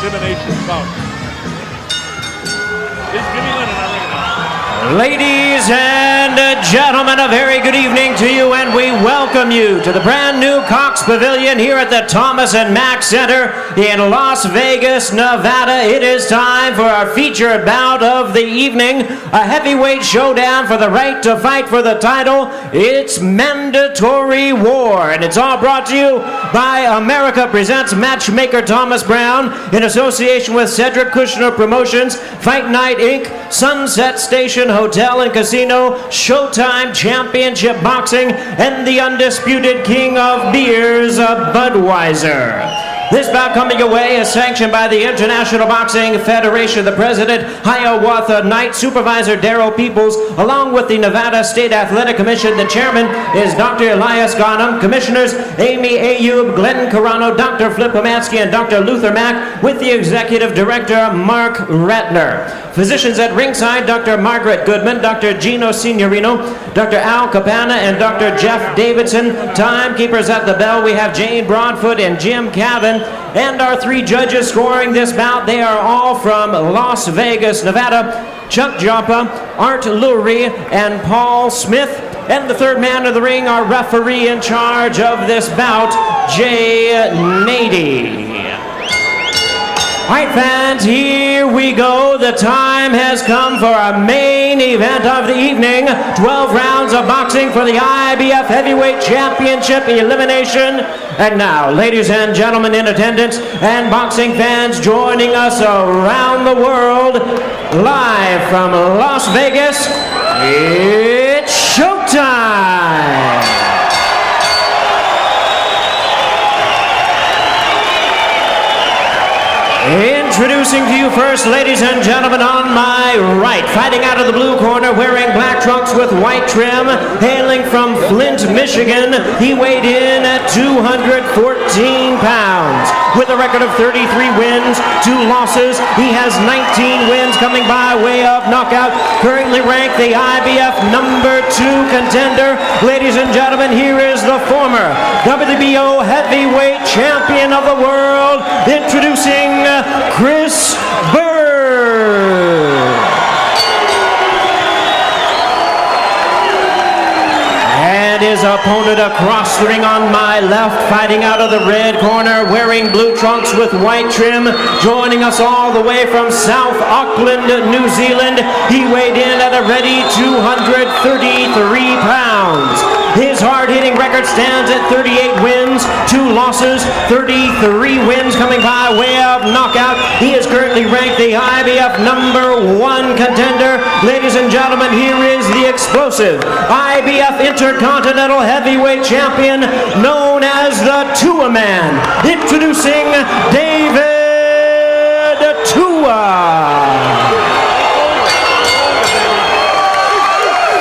elimination bout. Is Jimmy Lennon on ring now? Ladies and gentlemen, a very good evening to you, and we welcome you to the brand new Cox Pavilion here at the Thomas and Mack Center in Las Vegas, Nevada. It is time for our featured bout of the evening, a heavyweight showdown for the right to fight for the title. It's Mandatory War, and it's all brought to you by America Presents Matchmaker Thomas Brown in association with Cedric Kushner Promotions, Fight Night Inc., Sunset Station Hotel and Casino, Showtime Championship Boxing, and the undisputed king of beers, Budweiser. This bout coming your way is sanctioned by the International Boxing Federation, the president, Hiawatha Knight, supervisor Darrell Peoples, along with the Nevada State Athletic Commission. The chairman is Dr. Elias Ghanem, commissioners Amy Ayub, Glenn Carano, Dr. Flip Pomansky, and Dr. Luther Mack, with the executive director, Mark Ratner. Physicians at ringside, Dr. Margaret Goodman, Dr. Gino Signorino, Dr. Al Capana, and Dr. Jeff Davidson. Timekeepers at the bell, we have Jane Broadfoot and Jim Cavan. And our three judges scoring this bout, they are all from Las Vegas, Nevada. Chuck Joppa, Art Lurie, and Paul Smith. And the third man of the ring, our referee in charge of this bout, Jay Nady. All right, fans, here we go. The time has come for our main event of the evening. 12 rounds of boxing for the IBF Heavyweight Championship elimination. And now, ladies and gentlemen in attendance and boxing fans joining us around the world, live from Las Vegas, it's showtime! Introducing to you first, ladies and gentlemen, on my right, fighting out of the blue corner, wearing black trunks with white trim, hailing from Flint, Michigan. He weighed in at 214 pounds. With a record of 33 wins, 2 losses, he has 19 wins coming by way of knockout. Currently ranked the IBF #2 contender. Ladies and gentlemen, here is the former WBO heavyweight champion of the world, introducing Chris Byrd. And his opponent across the ring on my left, fighting out of the red corner, wearing blue trunks with white trim, joining us all the way from South Auckland, New Zealand. He weighed in at a ready 233 pounds. His hard-hitting record stands at 38 wins, 2 losses, 33 wins coming by way of knockout. He is currently ranked the IBF #1 contender. Ladies and gentlemen, here is the explosive IBF Intercontinental Heavyweight Champion, known as the Tua-Man, introducing David Tua.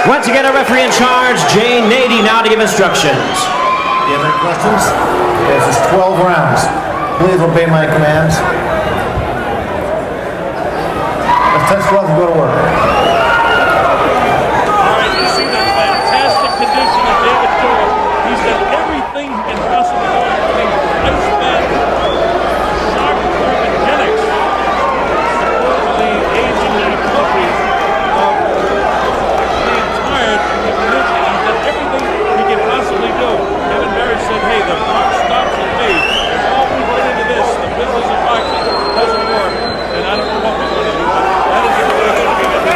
Once again, a referee in charge, Jay Nady, now to give instructions. Do you have any questions? Yes, it's 12 rounds. Please obey my commands. Let's touch gloves and go to work. All right, you see the fantastic condition of David Tua. He's got everything he can possibly do, including ice bath, sharp thermogenics, supposedly aging the recovery of being tired from the condition. He's got everything he can possibly do. Kevin Barry said, hey, the buck stops with me. All we put into this, the business of boxing, doesn't work, and I don't know what we're going to do. That is the way it's going to be.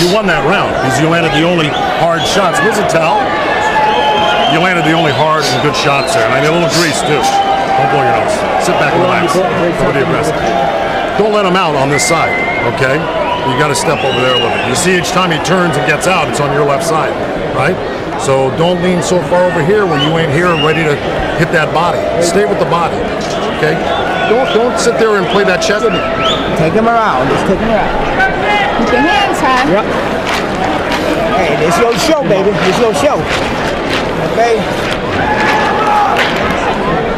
you won that round because you landed the only hard shots. What's it, Tal? You landed the only hard and good shots there. And I need a little grease, too. Don't blow your nose. Sit back and relax. Don't be aggressive. Don't let him out on this side, okay? You got to step over there a little bit. You see each time he turns and gets out, it's on your left side, right? So don't lean so far over here when you ain't here ready to hit that body. Stay with the body, okay? Don't sit there and play that chest. Take him around. Just take him around. Keep your hands high. Yep. Hey, this your show, baby. This your show. Okay?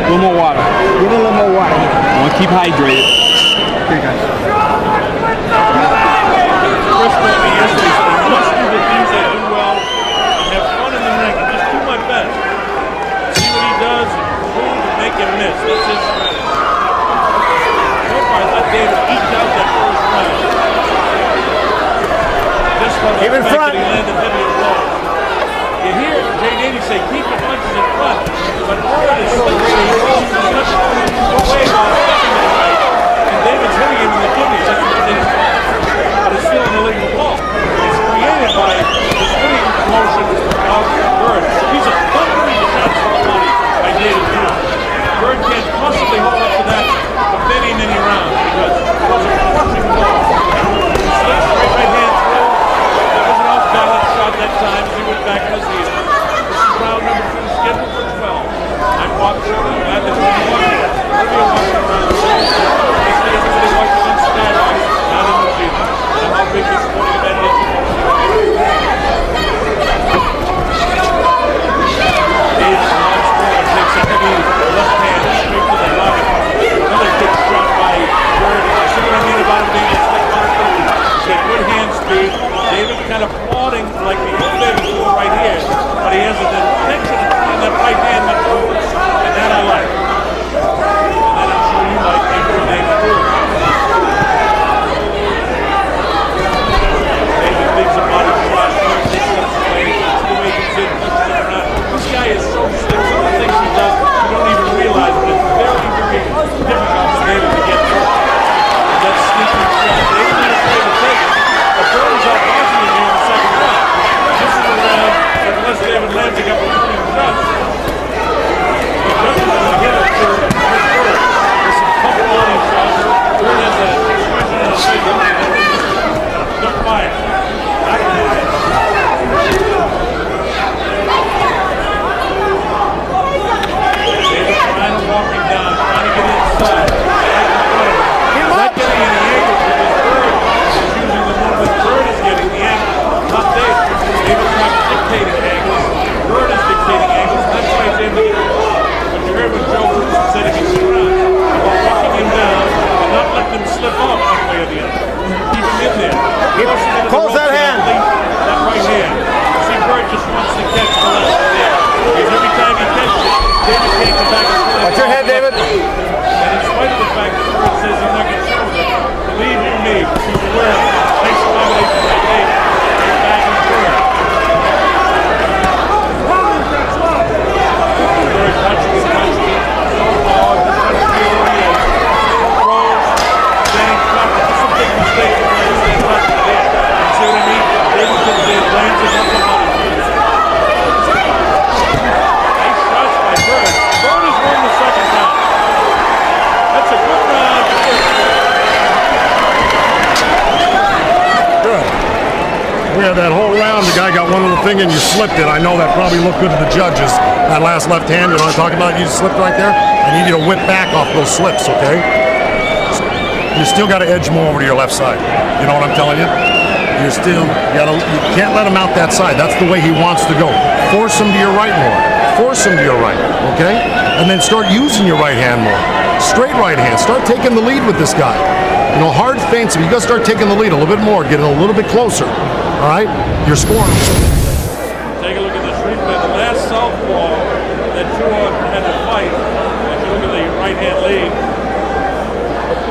A little more water. Give him a little more water. I want to keep hydrated. Chris told me yesterday, so I must do the things I do well and have fun in the ring and just do my best. See what he does and move and make him miss. That's his strategy. So far, I let David eke out that first round. This one, Keep in front. he landed heavier blows. You hear Jay Danny say, keep your punches in front, but Byrd is slippery. He rolls the punch away while stepping to the right, and David's hitting him in the kidneys. That's what he did. But it's still in the legal ball. It's created by the spinning motion of Byrd. He's a thundering shots to the body by David Byrd. Byrd can't possibly hold up to that for many, many rounds because those are crushing blows. Slick straight right hand through. That was an off-balance shot that time as he went back in his heel. This is round number 2, scheduled for 12. I'm Bob Shirley. Glad that you're watching. We'll be watching around the world. Yesterday, everybody watching on Skyline, not in New Zealand. I'm how big this sporting event is. Dave's non-scorer takes a heavy left hand straight to the body. Another good shot by Byrd. See what I mean about him being a slick puncher? He's got good hand speed. David kind of plodding like the old David do right here, but he has an intention of throwing that right hand much more. And that I like. And that I'm sure you like after David too. David thinks about his shot, he slips away, see the way he's in, punches it or not. This guy is so slick, some of the things he does, you don't even realize, but it's very, very difficult for David to get through. And that sneaking shot, David's not afraid to take it. But Byrd is out boxing him here in the second round. This is a round that unless David lands a couple of clean shots, the judges are going to get it to Byrd. There's some tough body shots. Byrd has an expression on his face. Don't fire. Back to the David trying to walk him down, trying to get inside. Not getting any angles because Byrd is using the movement. Byrd is getting the angle, not David. David's not dictating angles. Byrd is dictating angles. That's why he's able to get it. But you heard what Joe Wilson said against the round about walking him down and not letting him slip off one way or the other. Keep him in there. Close that hand. That right hand. See, Byrd just wants to catch the left there. Because every time he catches it, David can't come back and slip. Watch your head, David. And in spite of the fact that Byrd says he's not going to show them, believe you me, he's aware of it. Nice combination by David. Right back and Byrd. Byrd punching and punching. So hard. Just trying to feel where he is. Throws. Standing flat. That's some big mistake to play. Stand flat to there. You see what I mean? David comes in, lands it on the money. Nice shots by Byrd. Byrd has won the second round. That's a good round. Good. We had that whole round, the guy got one little thing and you slipped it. I know that probably looked good to the judges. That last left hand, you know what I'm talking about? You slipped right there. I need you to whip back off those slips, okay? You still got to edge more over to your left side. You know what I'm telling you? You can't let him out that side. That's the way he wants to go. Force him to your right more. Force him to your right, okay? And then start using your right hand more. Straight right hand. Start taking the lead with this guy. You know, hard feints, you got to start taking the lead a little bit more, getting a little bit closer. All right? You're scoring. Take a look at this replay. The last southpaw that Tua had to fight, if you look at the right hand lead,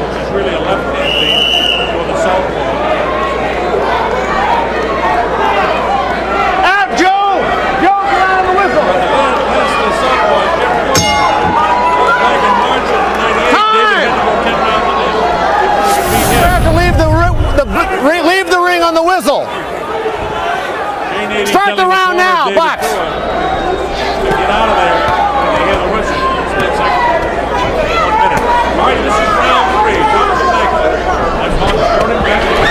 which is really a left hand lead for the southpaw. Out, Joe! Joe, get out of the whistle! The last of the southpaw, Jeff Gordon, back in March of 98, David had to go 10 rounds in this before he could beat him. You have to leave the ring on the whistle. Navy Start the telling round corner now, David box. Thor to get out of there. And they hear the whistle. Split second. 1 minute. All right, this is round 3. Thomas and Max. That's Thomas turning back to the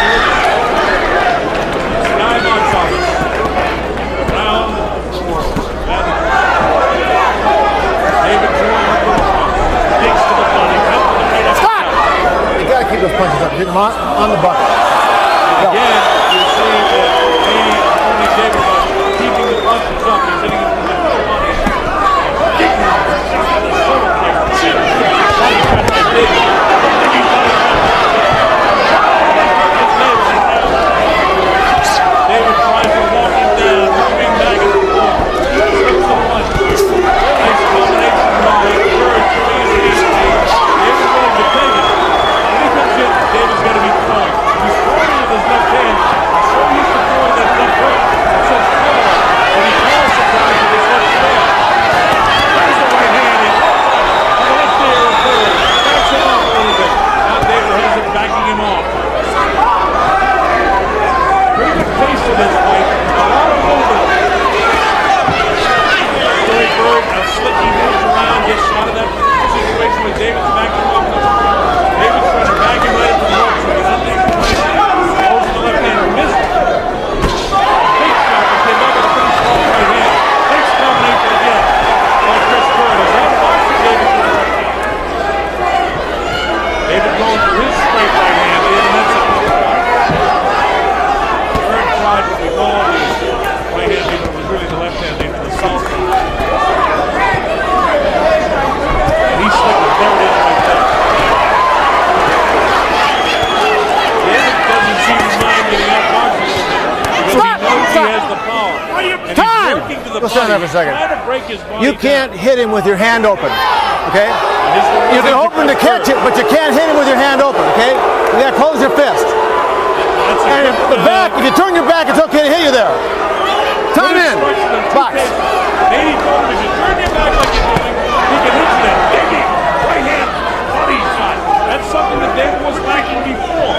Sky on Thomas. Round 4. David Thor digs to the body. Stop! You got to keep those punches up. Hit them on the bucket. Again, you see that only David was keeping the punches up. He's hitting it from the body. David tries to walk him down, moving back and forth. Slips the punch. Nice combination by Byrd. David's willing to take it. When he comes in, David's got to be throwing. He's throwing with his left hand. He's so used to throwing that left hook. It's so power. And he calls sometimes with his left hand. There's the right hand in. On the left ear of Byrd. Backs him off a little bit. Now David has it backing him off. Pretty good pace to this fight. A lot of movement. Billy Byrd, a slicky moves around, gets out of that situation with David's backing him off. David's trying to back him right into the ropes. So he's unable to goes to the left hand. Missed it. Big shot that came back with a pretty strong right hand. Next combination again by Chris Byrd. He's out boxing David to the right hand. David going for his straight right hand. And that's it. Byrd tried what we call the right hand, but it was really the left hand into the southpaw. And he slipped it. There it is right there. David doesn't seem to mind getting out boxing because he knows he has the power. And Time! he's working to the Go stand body. there for a second. He's trying to break his body You can't down. hit him with your hand open, okay? You can open to catch it, but you can't hit him with your hand open, okay? You gotta close your fist. That's a And if good, the back, if you turn your back, it's okay to hit you there. Time good in. instruction in two Box. cases. Nady told him if you turn your back like you're doing, he can hit you there. Digging, right hand, body shot. That's something that David was lacking before.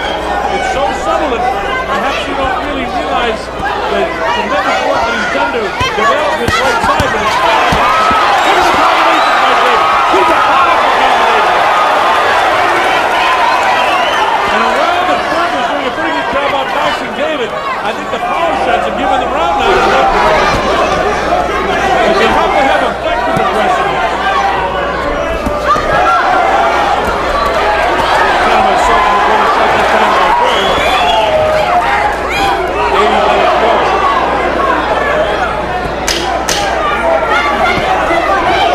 It's so subtle that perhaps you don't really realize the tremendous work that he's done to develop his right side. But it's look at the combination by David. He's a powerful combination. And around the Byrd was doing a pretty good job on boxing David. I think the power shots have given the round now. But you have to have effective aggressiveness. Kind of a second quarter shot this time by Byrd. Nady let it go.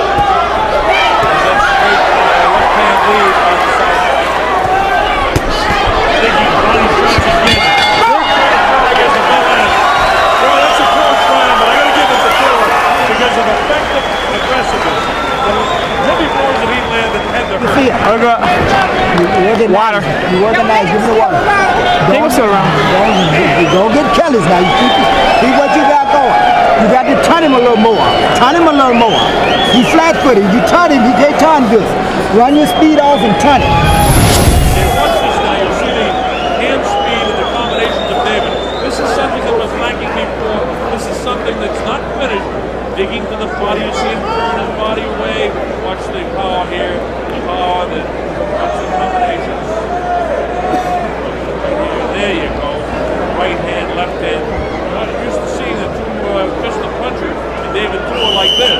There's that straight left-hand lead on the side. Thinking body shots again. Third try, I guess, a bell end. Well, that's a close round, but I got to give it to Thor because of effective aggressiveness. The heavy blows that he landed had to hurt. Water. You organize, give me the water. Take us around. Don't get careless now. You keep what you got going. You got to turn him a little more. Turn him a little more. He flat-footed. You turn him, he can't turn good. Run your speed off and turn it. And watch this now. You'll see the hand speed and the combinations of David. This is something that was lacking before. This is something that's not finished. Digging to the body. You see him turn his body away. Watch the power here. The power, watch the combinations. There you go. Right hand, left hand. You're not used to seeing the two pistol punchers and David Thor like this.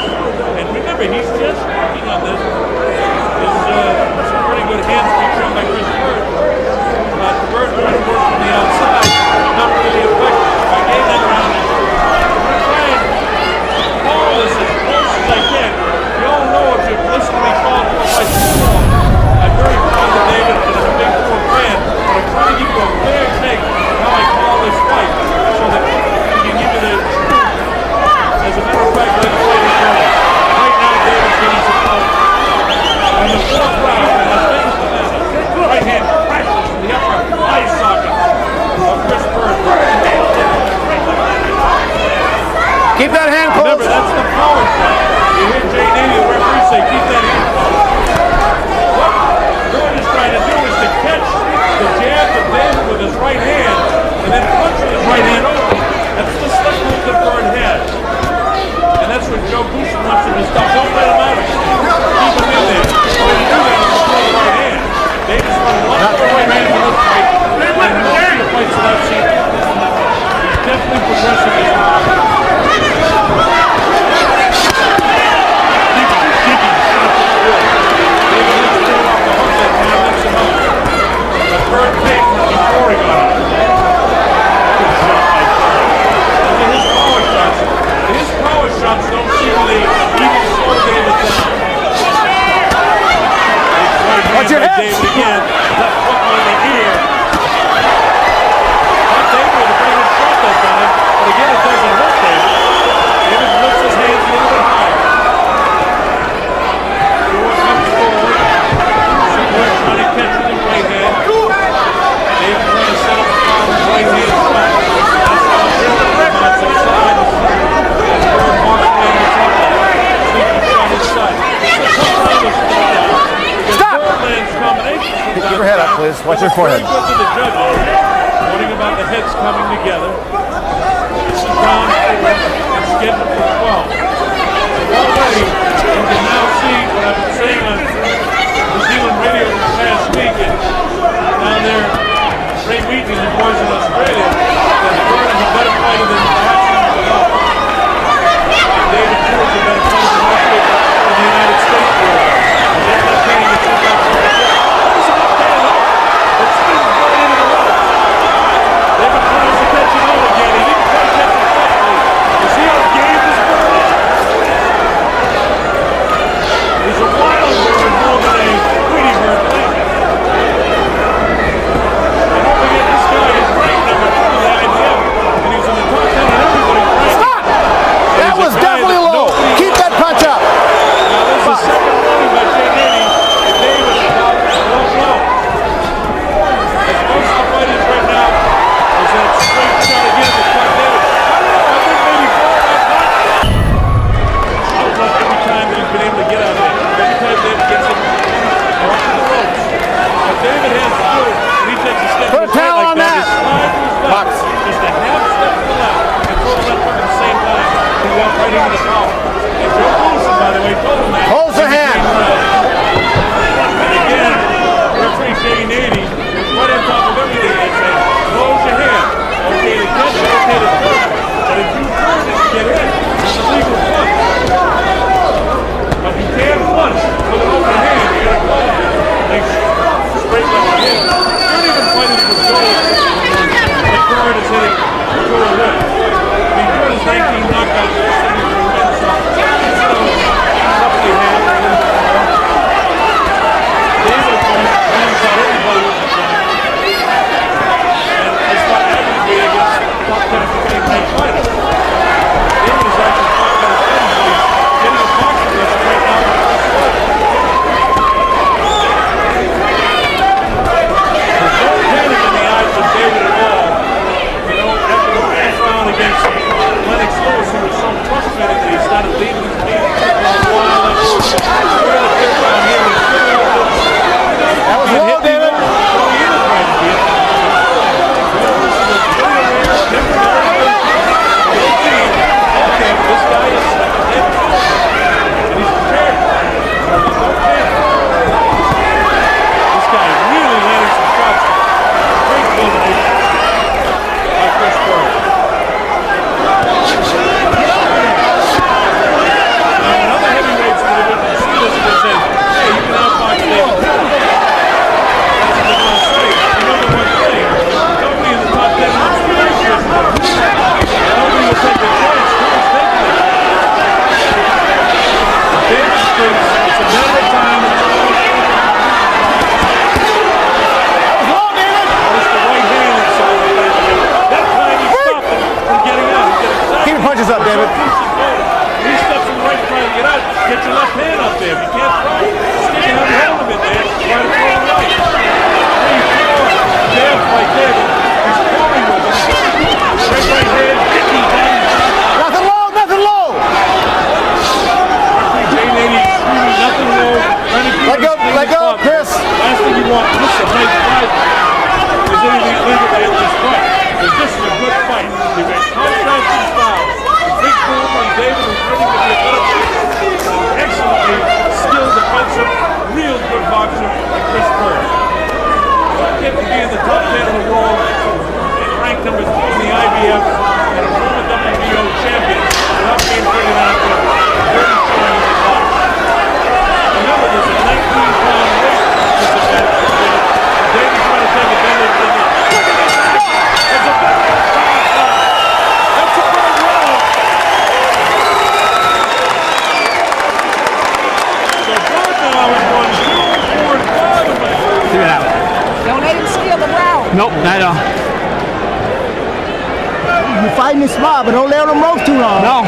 And remember, he's just working on this. There's some pretty good hand speed shown by Chris Byrd. But Byrd trying to work from the outside, not really effective. I gave that round. I'm going to try and follow this as close as I can. You all know if you've listened to me follow the fight before, I'm very proud of David and I'm a big Thor fan. But I'm trying to give you a fair take of how I call this fight so that we can give you the truth. As a matter of fact, let the fight is over. Right now, David's getting some power. In the fourth round, in Las Vegas, Nevada, right hand crashes to the upper eye socket of Chris Byrd. Keep that hand close. Remember, that's the power shot. You hear Jay Nady, the referee, say, keep that hand close. What Byrd is trying to do is to catch the jab of David with his right hand and then punch with his right hand over. That's the slip move that Byrd came before he got out. Good shot by Byrd. Those are his power shots. His power shots don't seem to even slow David down. Watch your head. David again. Left hook on the ear. Not David with a pretty good shot that time, but again it doesn't hurt David. David lifts his hands a little bit higher. Stewart comes forward. Stewart trying to catch with his right hand. David trying to set up the foul with his right hand front. That's how Byrd comes out to the side. Byrd walks in the top of it. Sneaky shot inside. It's a tough time to slow down. Stop! Birdland's combination. Keep your head up, please. Watch your forehead. Very good to the judges, warning about the hits coming together. This is round 4 and scheduled for 12. Already, you can now see what I've been saying on New Zealand radio for the past week and down there, Ray Wheaton and the boys in Australia, that Byrd is a better fighter than perhaps even Byrd. David Stewart is a better fighter than most people in the United States world. They're not paying the $2,000. He's not paying up. It's going into the road. David tries to catch him out again. He didn't quite catch him quickly. You see how game this Byrd is? He's a wild Byrd more than a Tweety Byrd player. And don't forget, this guy is ranked number 2 in the IBF. And he's in the top 10 in everybody's ranking. Stop! That was definitely low. Keep that punch up. Now this is the second running by Jay Nady. And David is about low. As most of the fighters right now is that straight shot again to cut David. I don't know, I think maybe 4 or 5 times. Outlook every time that he's been able to get out of there. Every time David gets him off to the ropes. If David has to do it, and he takes a step Put to a the right towel like on that, that. he slides to his left. Box. Just a half step to the left and throw the left hook at the same time. He walked right into the power. And Joe Wilson, by the way, told him that. Holds the hand. And again, referee Jay Nady is right on top of everything. They say, close your hand. Okay to catch it, okay to turn it. But if you turn it, you get hit. It's a legal punch. But you can't punch with an open hand. You gotta close it. Like straight left hand. You're even fighting for gold. The Byrd is hitting to a win. I mean, Byrd is 19 knockouts, 73 wins. So he's roughly half a little bit more. David, of course, wins out everybody with the fight. And it's not averagely against top 10 big fighters. David is actually top 10 fighters, but he's getting a boxing list right now. There's no panic in the eyes of David at all. You know, after the last round Don't let him steal the round. Nope, not at all. You're fighting it smart, but don't lay on them ropes too long. No.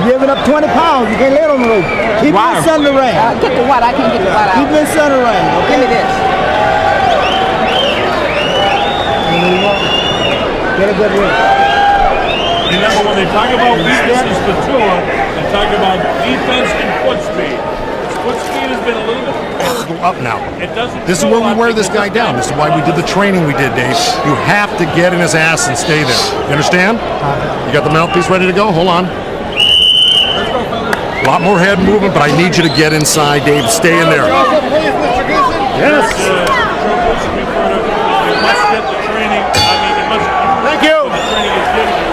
You're giving up 20 pounds. You can't lay on the rope. Keep it in center ring. Get the what? I can't get the what out. Keep it in center ring. Give me this. Get a good ring. Remember, when they talk about weaknesses for Tua, they talk about defense and foot speed. His foot speed has been a little bit. Go up now. It doesn't. This is where we wear this guy down. This is why we did the training we did, Dave. You have to get in his ass and stay there. You understand? You got the mouthpiece ready to go? Hold on. A lot more head movement, but I need you to get inside, Dave. Stay in there. Yes. You must get the training. I mean, you must. Thank you. The training is given you.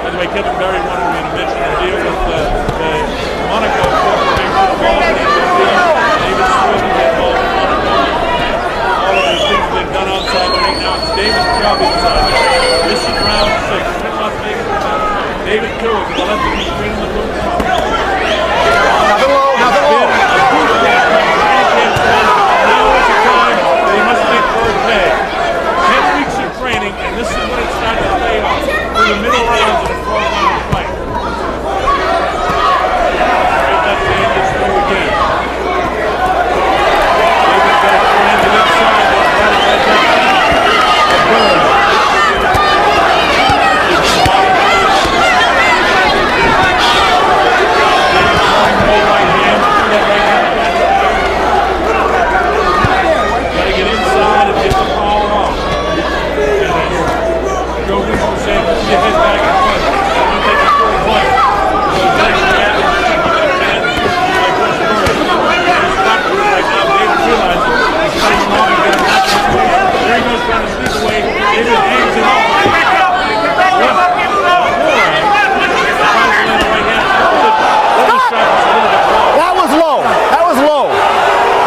By the way, Kevin Berry wanted me to mention the deal with the Monaco Corporation of Albany. David Swift and all of these things have been done outside the ring. Now it's David's job inside. This is round 6. Las Vegas. David Tua, the left of the screen in the blue. Nothing low, nothing low. Now is the time that he must make Byrd pay. 10 weeks of training, and this is when it starts to pay off. For the middle rounds of the 12-round fight. Right, that's the end of the throw again. David's got a friend to the inside. Byrd. Gotta get inside and get the ball off. Joe Russo said, "Put your head back in front. You take a full fight." So it's actually happening. Like Chris Byrd. He's not good right now. David realizes he's cutting him off and getting back in the way. There he goes trying to sneak away. David hangs it off. That was low. That was low.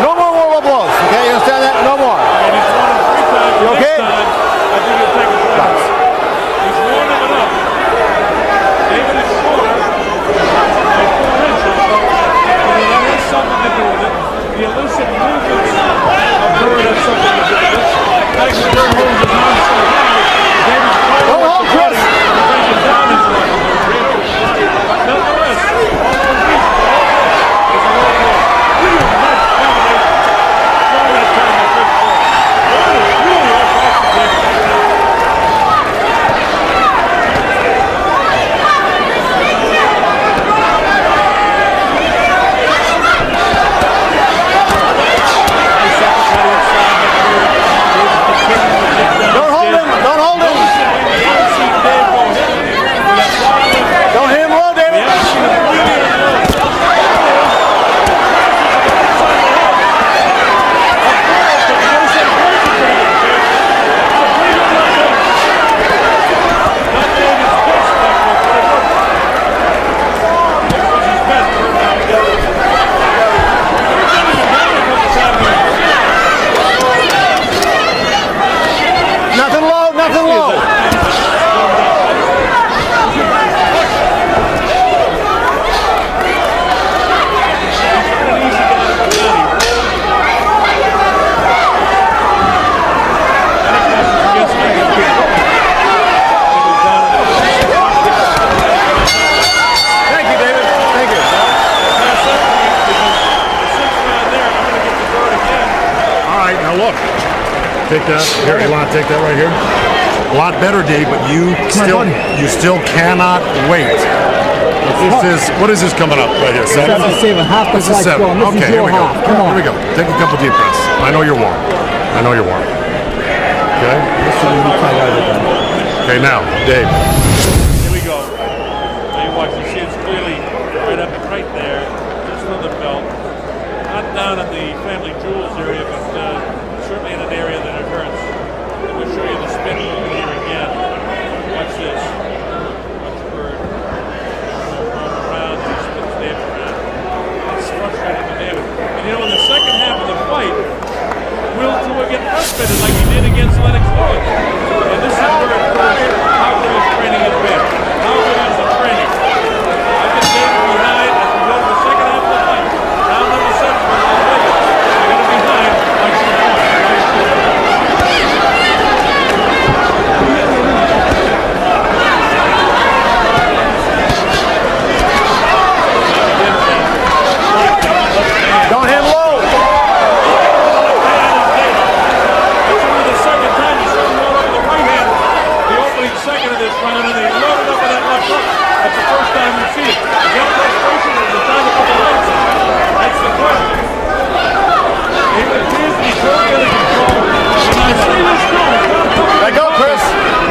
No more warm-up blows. Okay, you understand that? No more. And he's won him 3 times. You okay? Next time, I think he'll take a shot. He's warming it up. David is shorter by 4 inches, but that has something to do with it. The elusive movements of Byrd have something to do with it. Like the Byrd holds his arm so high, David's Don't hold, Chris. he's taking down his leg. But nonetheless, all the reason is a little more. Really nice combination. Throwing that time to Chris Byrd. Byrd is really off the Don't hold him. Don't hold him. Don't hit him low, David. Nothing low, nothing low. Thank you, David. Thank you. All right, now look. Take that. Here, you want to take that right here? A lot better, Dave, but you still cannot wait. What is this coming up right here? 7? 7, half the This is fight's 7. gone. This is Okay, here your we go. half. Come on. Here we go. Take a couple deep breaths. I know you're warm. I know you're warm. Okay? Okay, now, Dave. Here we go. Now you watch, you see it's clearly right there, just on the belt. Not down in the family jewels area, but certainly in an area that it hurts. And we'll show you the spin move here again. Watch this. Watch Byrd. Around, he spins David around. It's frustrating for David. And you know, in the second half of the fight, Will Tua get frustrated like he did against Lennox Lewis. And this is where it proves how good his training has been. How good is the training? I can David behind as we go to the second half of the fight. Round number 7 for Las Vegas. They're going to be behind by 2 points. round, and they loaded up with that left hook. That's the first time you see it. Is that frustration or is it time to put the lights on? That's the question. It appears to be totally under control. And I see this coming. Let go, Chris.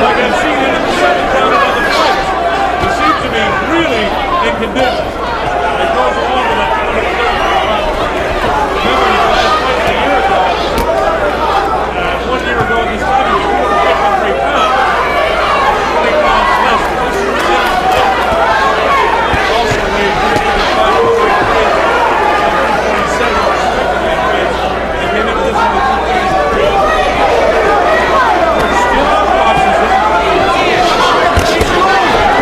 Like I've seen it in the second round of other fights. He seems to be really in condition. It goes along with that 130 Remember his last fight a year ago. 1 year ago this time he was 253 pounds. 20 pounds less. This is also weighed 155 and 147 respectively in weight. They came into this one with 233. Still outboxes him.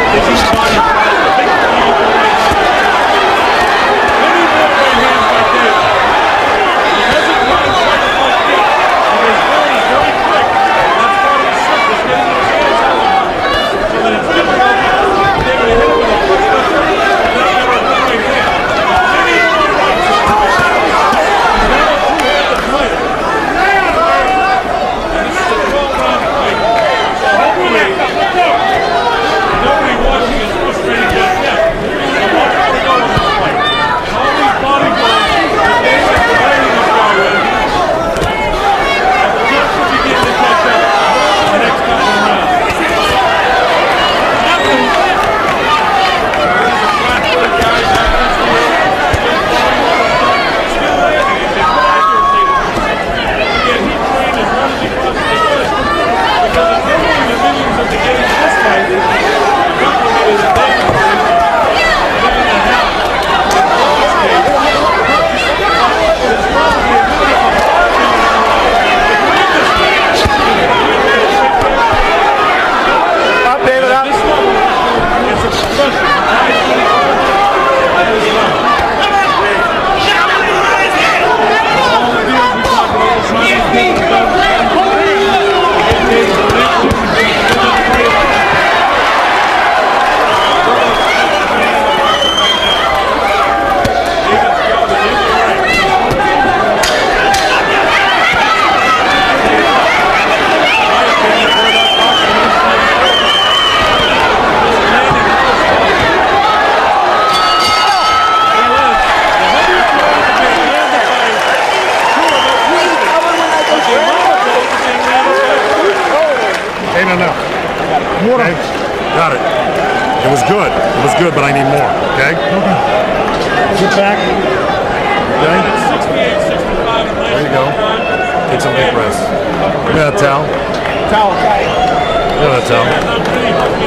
Is he trying to fight the big ball right now? Maybe more right hands right there. He hasn't run quite as much deep. Because Byrd is very quick. And that's part of the circus, getting those hands out of him. So that it's difficult to be able to hit him with a push left hook without ever a good right hand. Maybe more rights in the right hand. He's now a two-handed fighter. And this is a 12-round fight. So hopefully, nobody watching is frustrated just yet. There's a lot more to go in this fight. And all these body blows that they've been providing this guy with have a chance to begin to catch up in the next couple of rounds. Nothing. He's a flat-footed guy back this way. Still landing. He's been good accuracy with this. Again, he trained as hard as he possibly could. Because it's not only the millions of the game in this fight, the compliment is a day for him. Living in hell. In Byrd state. There's probably a million of margin in our life. If we win this fight, Up, David, up. this level, it's a discussion. High 24 at this level. All the deals we talk about, the signing people done. Ain't enough. Okay? Got it. It was good. It was good, but I need more. Okay? Sit back. Okay? 68, 65, and There you go. Take some deep breaths. Give me that towel. Towel. Give me that towel.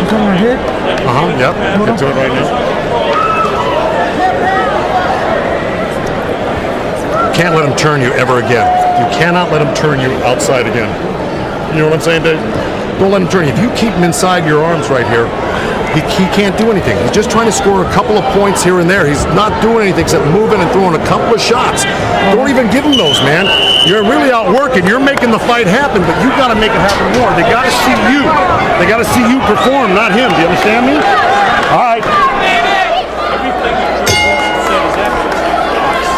Come on here. Yep. Get to it right now. You can't let him turn you ever again. You cannot let him turn you outside again. You know what I'm saying, Dave? Don't let him turn you. If you keep him inside your arms right here, he can't do anything. He's just trying to score a couple of points here and there. He's not doing anything except moving and throwing a couple of shots. Don't even give him those, man. You're really outworking. You're making the fight happen, but you got to make it happen more. They got to see you. They got to see you perform, not him. Do you understand me? All right. everything that Joe Wilson said is absolutely false.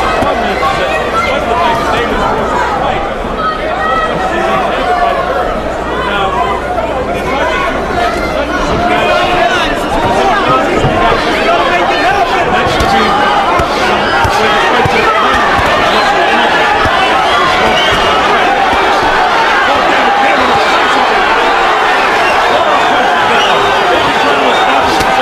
The problem is that despite the fact that Davis was a fight, he's intended by the Byrd. Now, when he tried to do some guys, that should be when the fight gets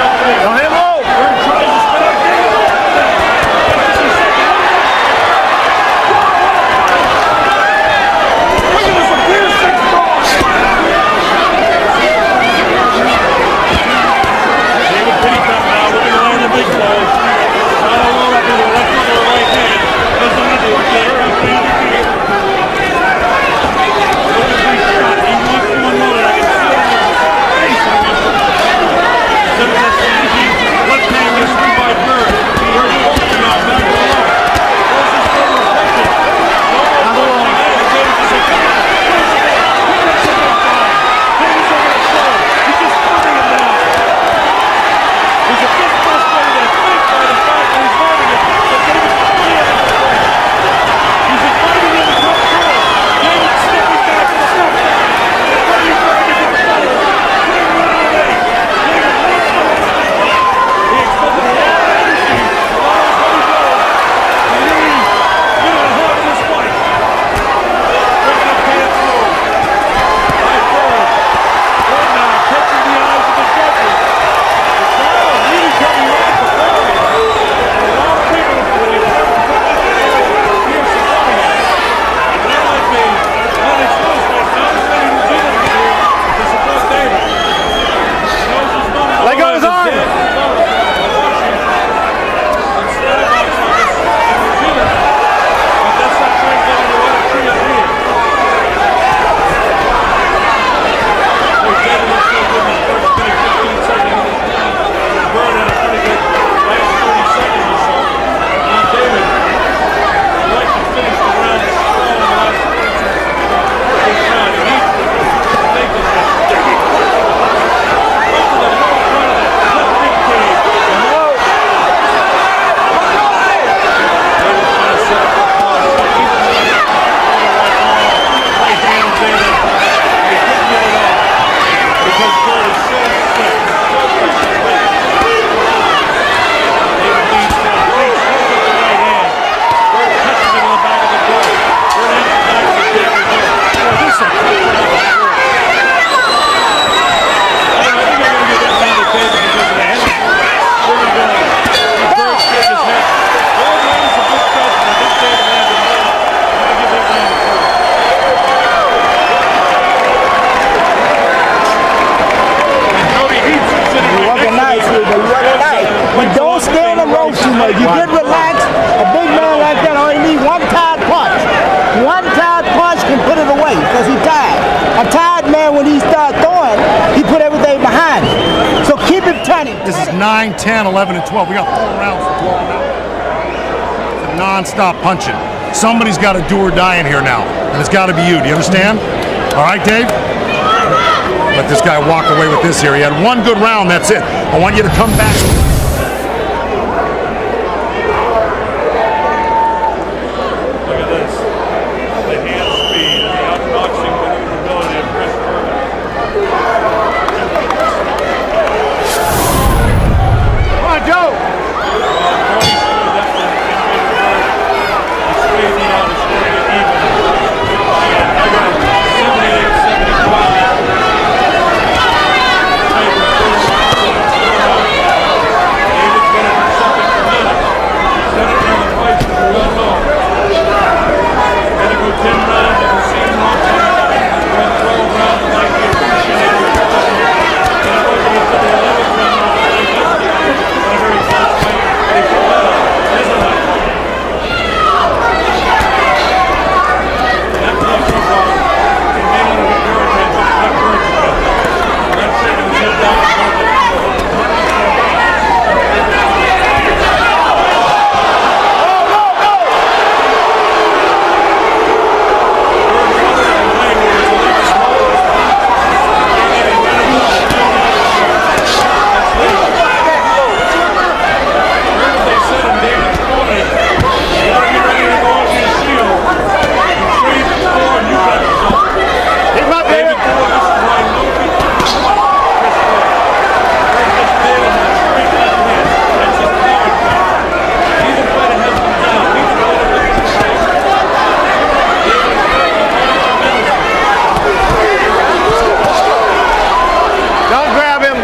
because he's tired. A tired man, when he starts throwing, he put everything behind him. So keep him turning. This is 9, 10, 11, and 12. We got 4 rounds to blow them out. It's non-stop punching. Somebody's got to do or die in here now, and it's got to be you. Do you understand? All right, Dave? Let this guy walk away with this here. He had 1 good round. That's it. I want you to come back. Look at this. The hand speed and the outboxing maneuverability of Chris Byrd. Come on, Joe. Brody scored that one in favor of Byrd. He squeezed it out and scored it even. And I got 78-75. David's going to do something dramatic. He's done it in other fights, as we all know. Going to go 10 rounds and we'll see him walk out. Win 12 rounds and might be appreciated. And it wasn't until the 11th round that they got whenever he first fight, they put that on. Isn't that? That blood profile can make it a Byrd head, but not Byrd's head. That's shaking his head down and forth. Don't grab him.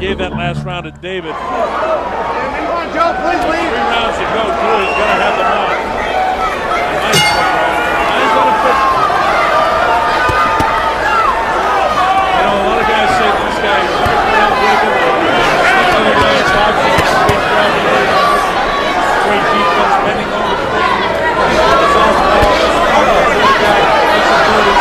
Gave that last round to David. Come on, Joe, please leave. 3 rounds to go. Julie's going to have the mark. Nice football. Nice on a pitch. You know, a lot of guys say this guy is really good. Other guys talk about great crowd, great defense, bending over the thing. It's all ball. This guy, this is Byrd.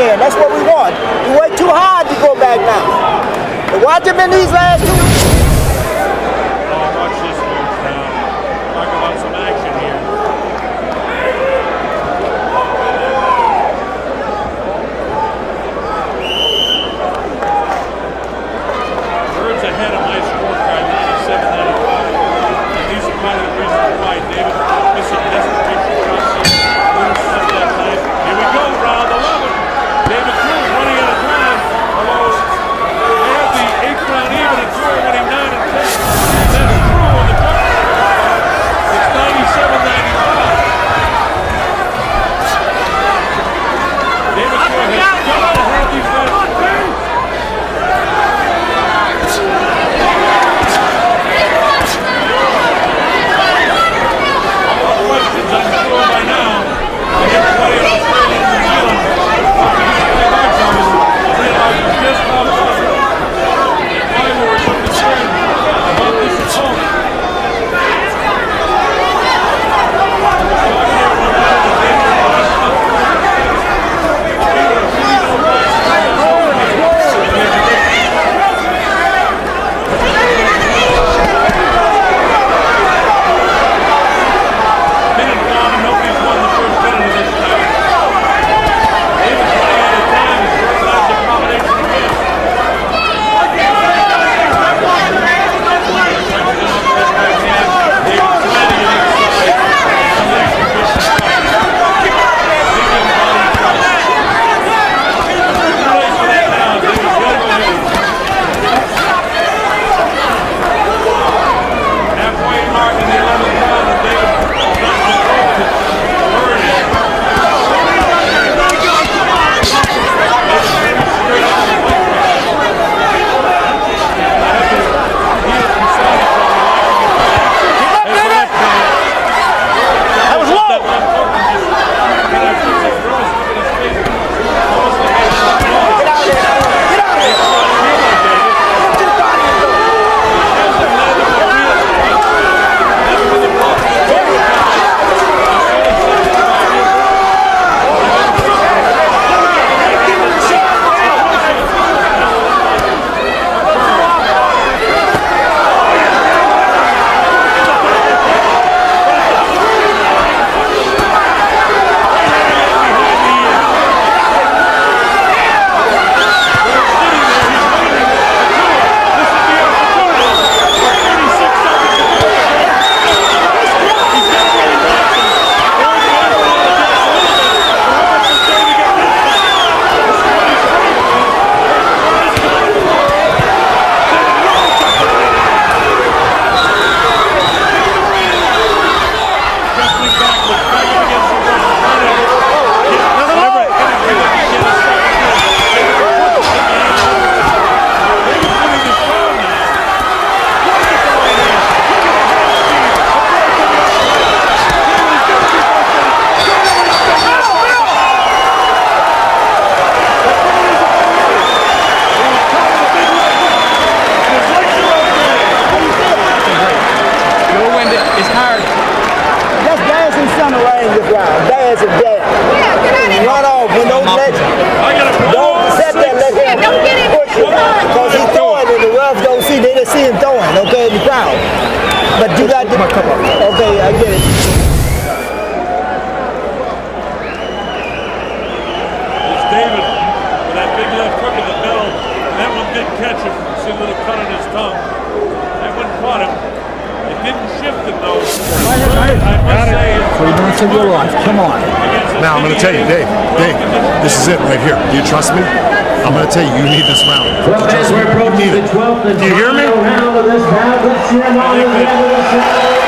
again. That's what we want. We worked too hard to go back now. But watch him in these last 2 weeks. Watch this, folks. Talk about some action here. Bird's ahead of my scorecard, 97-95. And these are part of the reasons why David missing desperation shots. Here we go, round 11. David Cruz running out of time. Although they have the 8th round even and Drew winning 9 and 10. And that's Drew on the top. It's 97-95. David Cruz has got to have these guys. Questions, I'm sure by now. Everybody in Australia and New Zealand realizes just how tough and why we were so concerned about this at home. Now I'm going to tell you, Dave, this is it right here. Do you trust me? I'm going to tell you, you need this round. Well, as we're approaching the 12th and Do you hear me? final round of this round, let's hear him on the end of this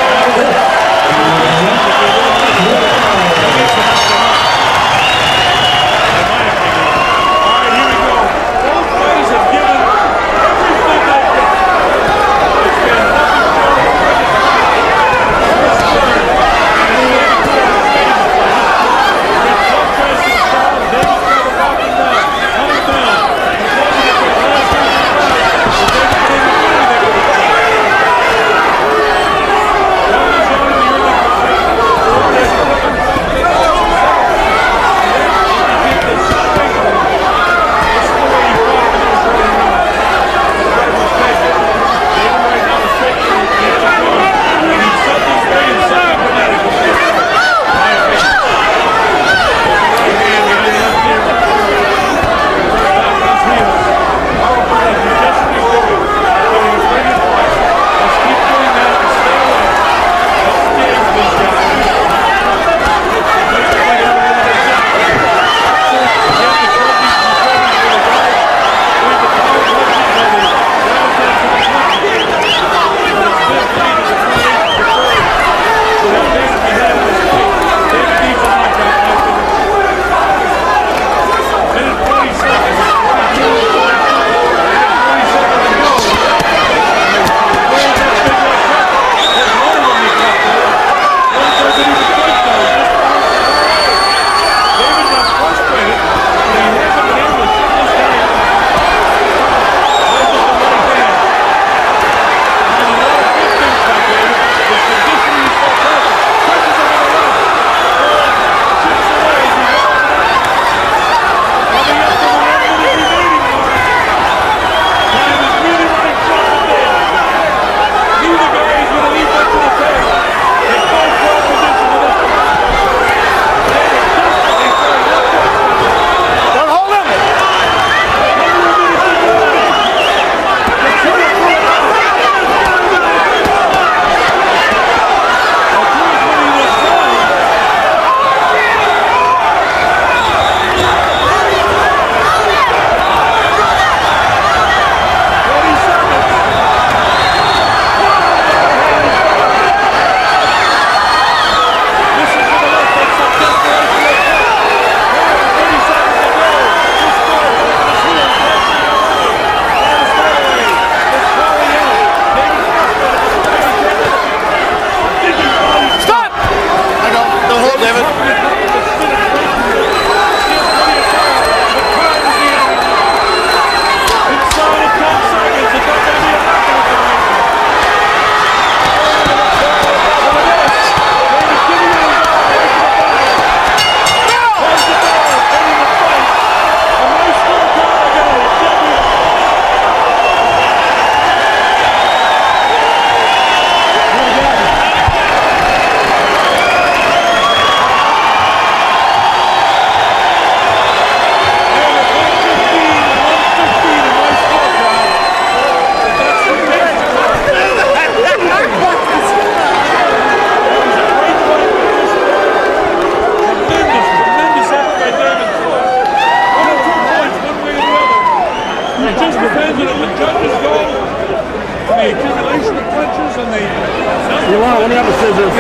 It just depends on if the judges go on the accumulation of punches and the You want? Let me have the scissors.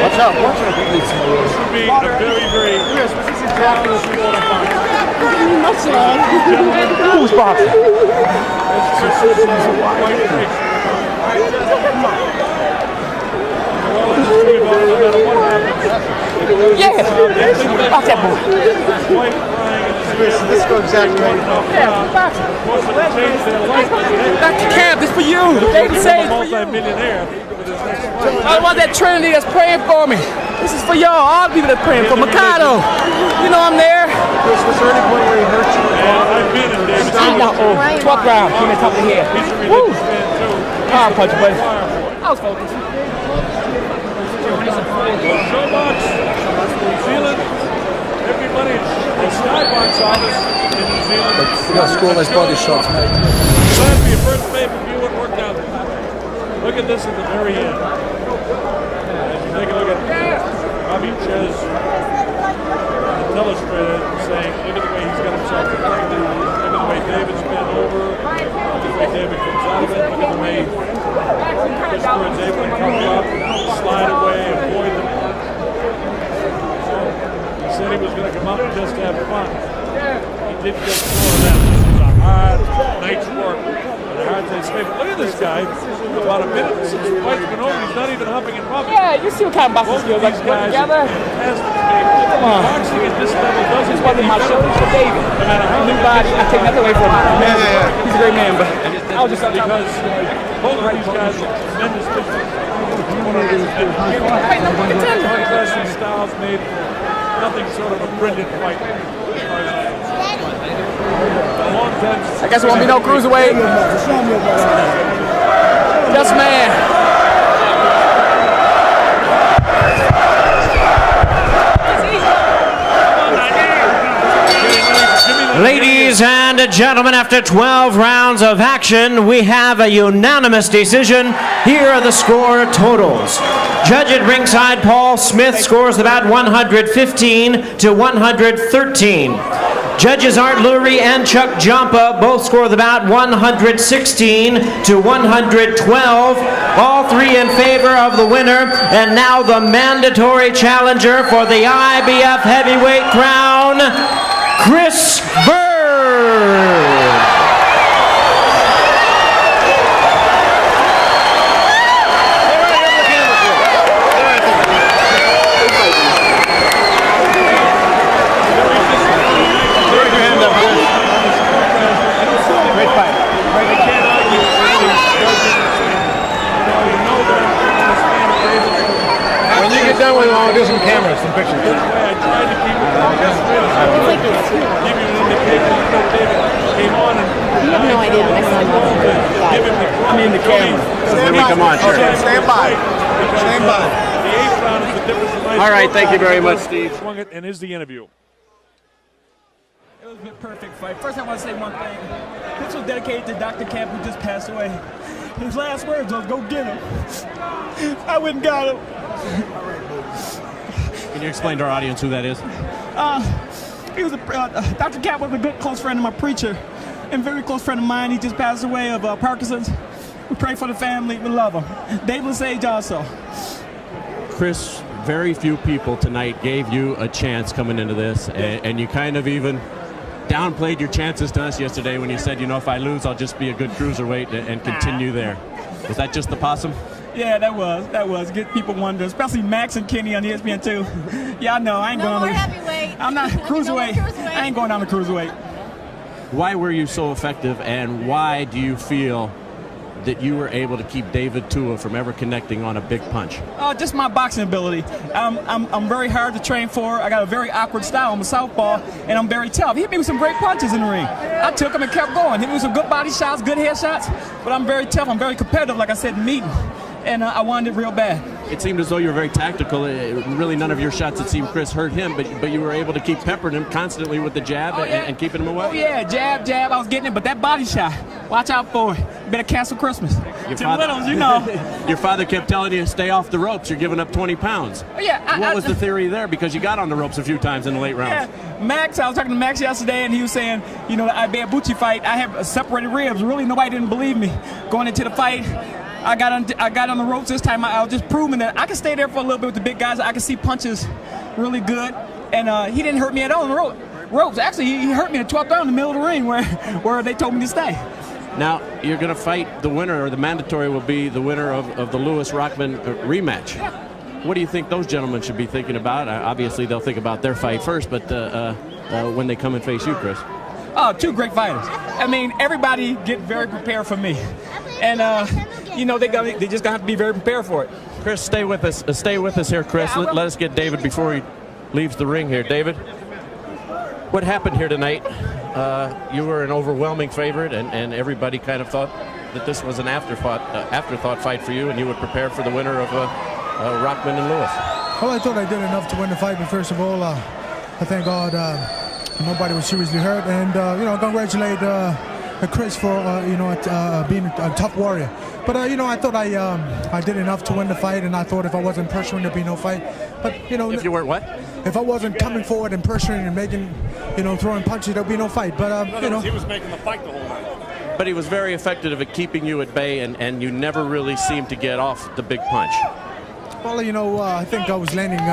Watch out. Watch out. This would be a very, very Who's boxing? Yeah. Watch that boy. This goes exactly right. Dr. Camp, this for you. David says for you. Multi-millionaire. I want that Trinity that's praying for me. This is for y'all, all the people that's praying for Mikado. You know I'm there. Was there any point where he hurt you? I've been in there. I know. 12th round, came in top of the head. Woo! Power punch, buddy. I was focused. Showbox, New Zealand, everybody in the Skybox office in New Zealand. You got to score those body shots, mate. Glad for your first pay-per-view, it worked out. Look at this at the very end. As you take a look at Bobby Ches, the telestrator, saying, look at the way he's got himself protected. Look at the way David's bent over. Look at the way David comes out of it. Look at the way Chris Bird's able to come up, slide away, avoid them. He said he was going to come up and just have fun. He did just more of that. This was a hard night's work. Hard day's favor. Look at this guy. About a minute since the fight's been over, he's not even humping and bumping. Yeah, you see what kind of boxing skills I These can put guys together. are fantastic. Come on. Boxing at this level doesn't This wasn't my shoulders for David. No matter how New body, I take nothing away from him. Yeah. He's a great man, but I was just because both of these guys are tremendous pitchers. Wrestling styles made nothing sort of a brilliant fight. I guess it won't be no cruiserweight. Yes, man. Ladies and gentlemen, after 12 rounds of action, we have a unanimous decision. Here are the score totals. Judge at ringside, Paul Smith, scores the bout 115 to 113. Judges Art Lurie and Chuck Jampa both score the bout 116 to 112. All three in favor of the winner. And now the mandatory challenger for the IBF heavyweight crown, Chris Byrd. Done with it, I'll do some cameras, some pictures. I tried to keep it give you an indication that David came on and You have no idea the next time give him the I'm in the camera. Come on, sure. Stand by. Stand by. The eighth round is the difference in life. All right, thank you very much, Steve. Swung it, and here's the interview. It was a perfect fight. First, I want to say one thing. This was dedicated to Dr. Camp, who just passed away. His last words was, "Go get him." I went and got him. Can you explain to our audience who that is? He was Dr. Camp was a good close friend of my preacher, and very close friend of mine. He just passed away of Parkinson's. We pray for the family. We love him. David Sage also. Chris, very few people tonight gave you a chance coming into this, and you kind of even downplayed your chances to us yesterday when you said, you know, if I lose, I'll just be a good cruiserweight and continue there. Was that just the possum? Yeah, that was. Get people wondering, especially Max and Kenny on ESPN too. Yeah, I know. I ain't No going more on. heavyweight. I'm not cruiserweight. No more cruiserweight. I ain't going down to cruiserweight. Why were you so effective, and why do you feel that you were able to keep David Tua from ever connecting on a big punch? Just my boxing ability. I'm very hard to train for. I got a very awkward style. I'm a southpaw, and I'm very tough. He hit me with some great punches in the ring. I took him and kept going. Hit me with some good body shots, good head shots, but I'm very tough. I'm very competitive, like I said in meeting. and I wanted it real bad. It seemed as though you were very tactical. Really, none of your shots, it seemed, Chris, hurt him, but you were able to keep peppering him constantly with the jab and keeping him away. Oh, yeah, jab, I was getting it, but that body shot, watch out for it. Better cancel Christmas. Tim Littles, you know. Your father kept telling you to stay off the ropes. You're giving up 20 pounds. Oh, yeah. What was the theory there? Because you got on the ropes a few times in the late rounds. Yeah, Max, I was talking to Max yesterday, and he was saying, you know, the Ibeabuchi fight, I have separated ribs. Really, nobody didn't believe me. Going into the fight, I got on the ropes this time. I was just proving that I could stay there for a little bit with the big guys. I could see punches really good, and he didn't hurt me at all on the ropes. Actually, he hurt me in the 12th round in the middle of the ring where they told me to stay. Now, you're going to fight the winner, or the mandatory will be the winner of the Lewis-Rockman rematch. Yeah. What do you think those gentlemen should be thinking about? Obviously, they'll think about their fight first, but when they come and face you, Chris. Oh, two great fighters. I mean, everybody get very prepared for me. And, you know, they just got to be very prepared for it. Chris, stay with us. Stay with us here, Chris. Let us get David before he leaves the ring here. David, what happened here tonight? You were an overwhelming favorite, and everybody kind of thought that this was an afterthought fight for you, and you would prepare for the winner of Rockman and Lewis. Well, I thought I did enough to win the fight, but first of all, I thank God nobody was seriously hurt, and you know, congratulate Chris for being a tough warrior. But you know, I thought I did enough to win the fight, and I thought if I wasn't pressuring, there'd be no fight. But you know, if you weren't what? If I wasn't coming forward and pressuring and making, you know, throwing punches, there'd be no fight. But you know, he was making the fight the whole night. But he was very effective at keeping you at bay, and you never really seemed to get off the big punch. Well, you know, I think I was landing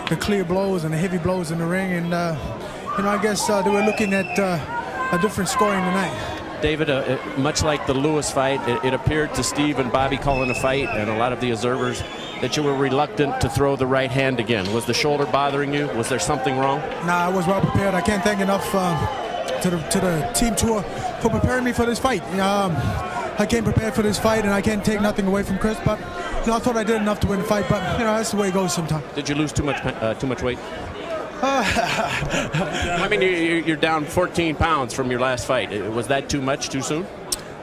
the clear blows and the heavy blows in the ring, and you know, I guess they were looking at a different scoring tonight. David, much like the Lewis fight, it appeared to Steve and Bobby calling the fight and a lot of the observers that you were reluctant to throw the right hand again. Was the shoulder bothering you? Was there something wrong? Nah, I was well prepared. I can't thank enough to the team tour for preparing me for this fight. I came prepared for this fight, and I can't take nothing away from Chris, but you know, I thought I did enough to win the fight, but you know, that's the way it goes sometimes. Did you lose too much weight? I mean, you're down 14 pounds from your last fight. Was that too much, too soon?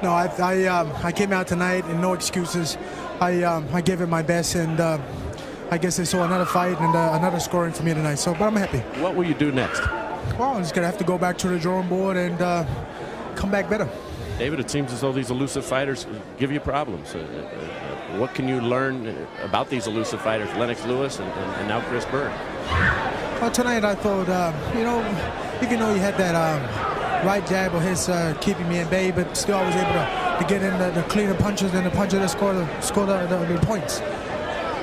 No, I came out tonight and no excuses. I gave it my best, and I guess they saw another fight and another scoring for me tonight. So, but I'm happy. What will you do next? Well, I'm just gonna have to go back to the drawing board and come back better. David, it seems as though these elusive fighters give you problems. What can you learn about these elusive fighters, Lennox Lewis and now Chris Byrd? Well, tonight I thought, you know, even though he had that right jab of his keeping me at bay, but still I was able to get in the cleaner punches and the punches that score the points.